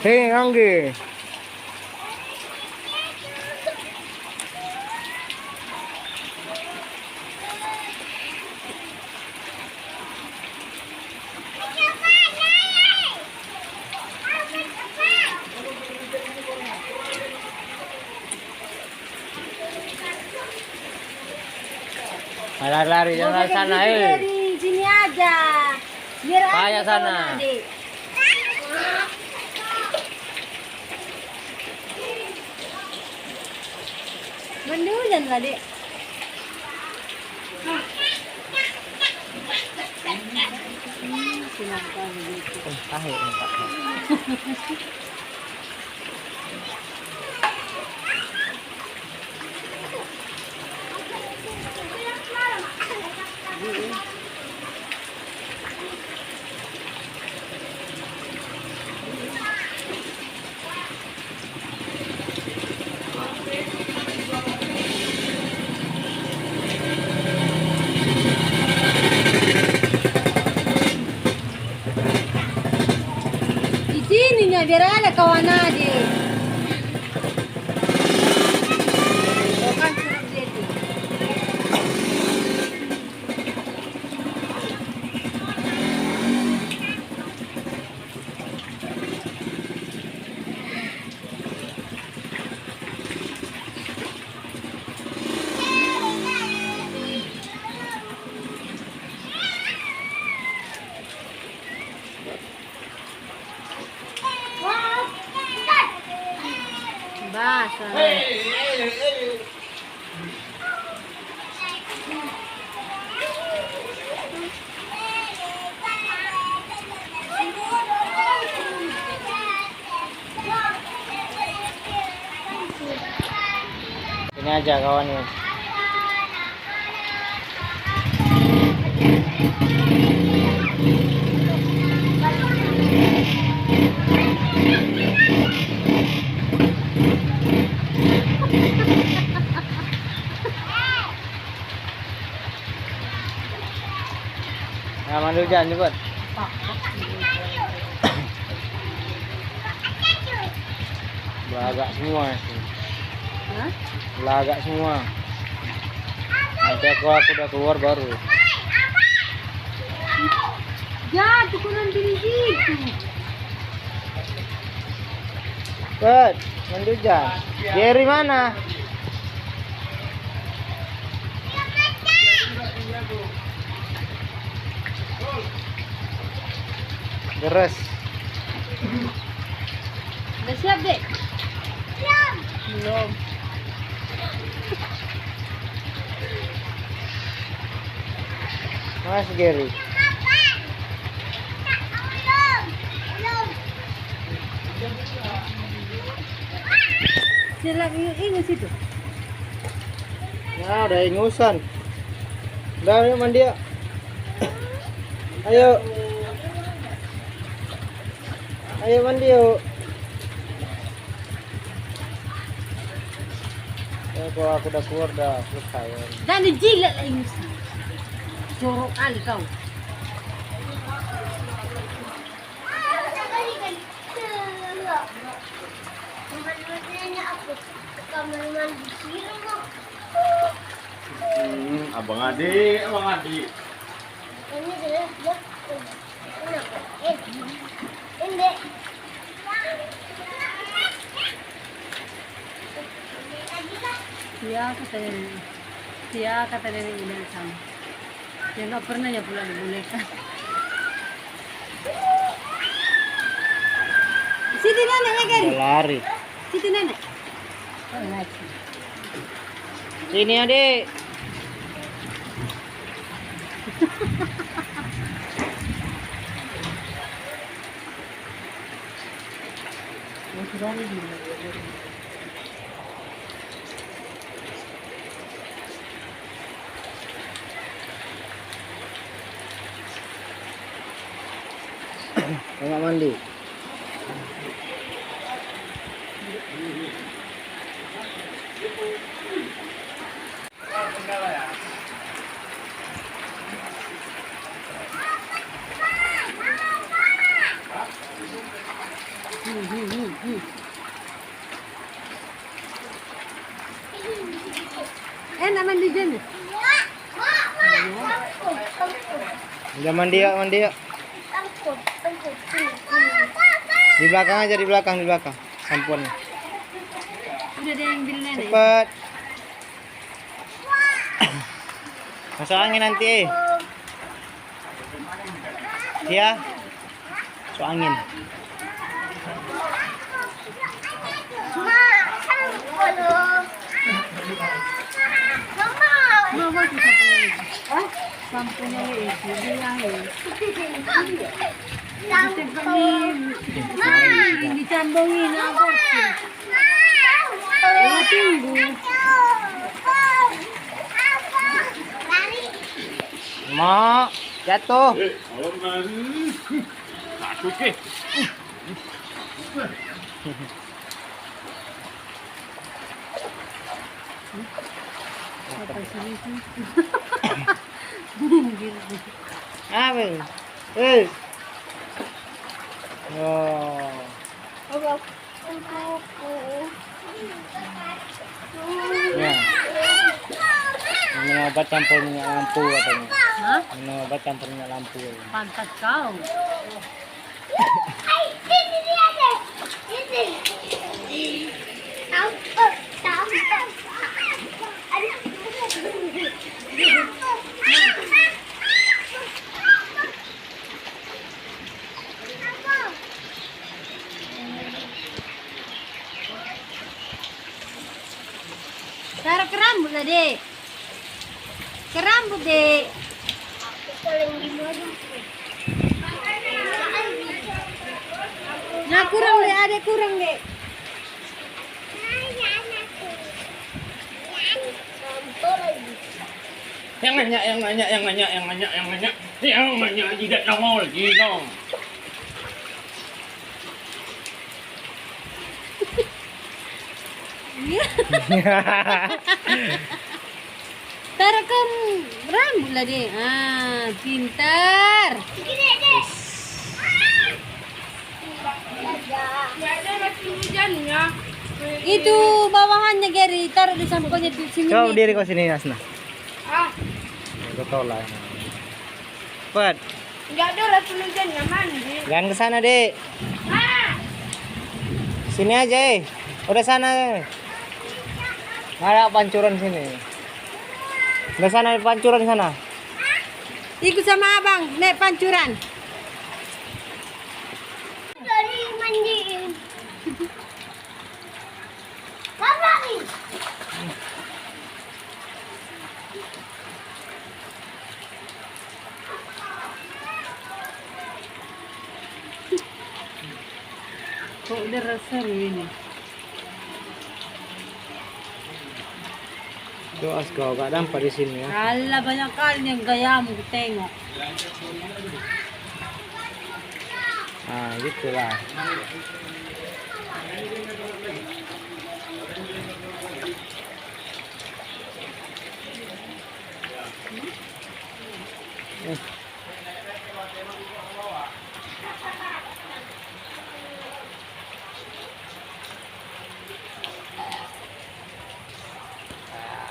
Hei, Anggi. Lari-lari jangan sana, Di sini aja. Biar Kayak aja sana. kawan adik. Mendulan lah, Dek. Kenapa begitu? Tahu enggak. Di sininya biar ada kawan adik. Oh, kan suruh dia tuh. Basah. Ini aja kawan ini. Nah, mandi hujan cepet. Belagak semua sih. Hah? Belagak semua. Nanti aku udah keluar baru. Jatuh kurang diri situ. Cepet, mandi hujan. Jerry mana? Beres. Udah siap, Dek? Siap. Belum. Mas Gary. Dia lagi ingus itu. Nah, udah ingusan. Udah, ayo mandi ya. Ayo. Ayo mandi yuk. Ya, kalau aku udah keluar dah selesai. Dan dijilat lah ingusnya. Jorok kali kau. Abang Adi, Abang Adi. Dia kata nenek bilang sama. Dia nggak pernah ya pulang dibolehkan. Sini nenek ya Gary. Udah lari. Sini nenek. Oh, lagi. Sini adik. Enggak mandi. Udah mandi yuk, mandi yuk. Di belakang aja, di belakang, di belakang. Sampunnya. Udah ada yang beli nenek. Cepet. Masuk angin nanti. Iya. Masuk angin. Mama tuh sampunya lagi. Sampunya itu bilang dicambungin apa sih? Tunggu. Mau jatuh. Aman. Satu ke. Apa sih itu? Apa? Oh. Ya. Minum obat campur minyak lampu katanya. Hah? Minum obat campur minyak lampu. Pantat kau. Taruh ke rambut lah, Dek. Ke rambut, Dek. Nah, kurang, Dek. Adek kurang, Dek. Yang nanya tidak nongol lagi dong. Taruh ke rambut lah, Dek. Ah, pintar. Itu bawahannya, Gary. Taruh di sampulnya di sini. Coba nih. diri kau sini, Asna. Kau tahu lah. Cepet. Enggak ada lah hujannya mandi. Jangan ke sana, Dek. Sini aja, Udah sana. Nggak ada pancuran sini. Udah sana pancuran sana. Ikut sama abang, naik pancuran. Dari mandiin. Apa nih? Kok udah seru ini? Tuh kau gak dampak di sini ya. Alah, banyak kali yang gayamu tengok. Nah, gitulah.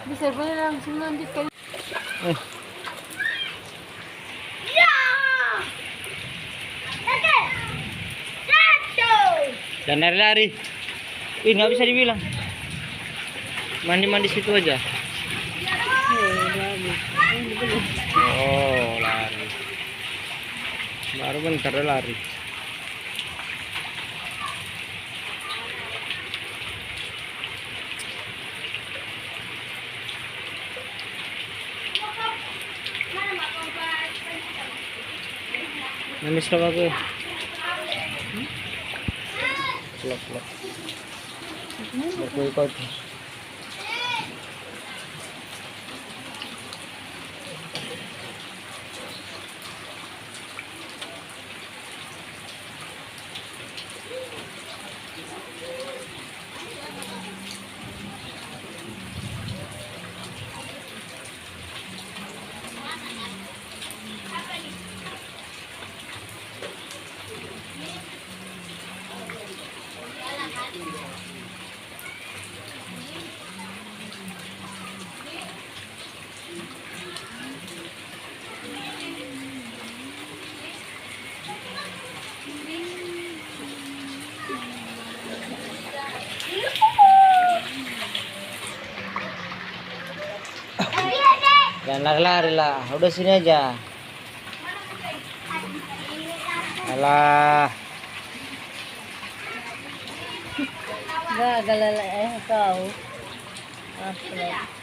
Bisa boleh langsung lanjut kan? Ya. Oke. Satu. Dan lari-lari. Ih, nggak bisa dibilang. Mandi-mandi situ aja. Oh, lari. Baru bentar dia lari. Nangis apa aku? Selok. Aku ikut. Jangan lari-lari lah. Udah sini aja. Alah. Gagalala kau. Apa?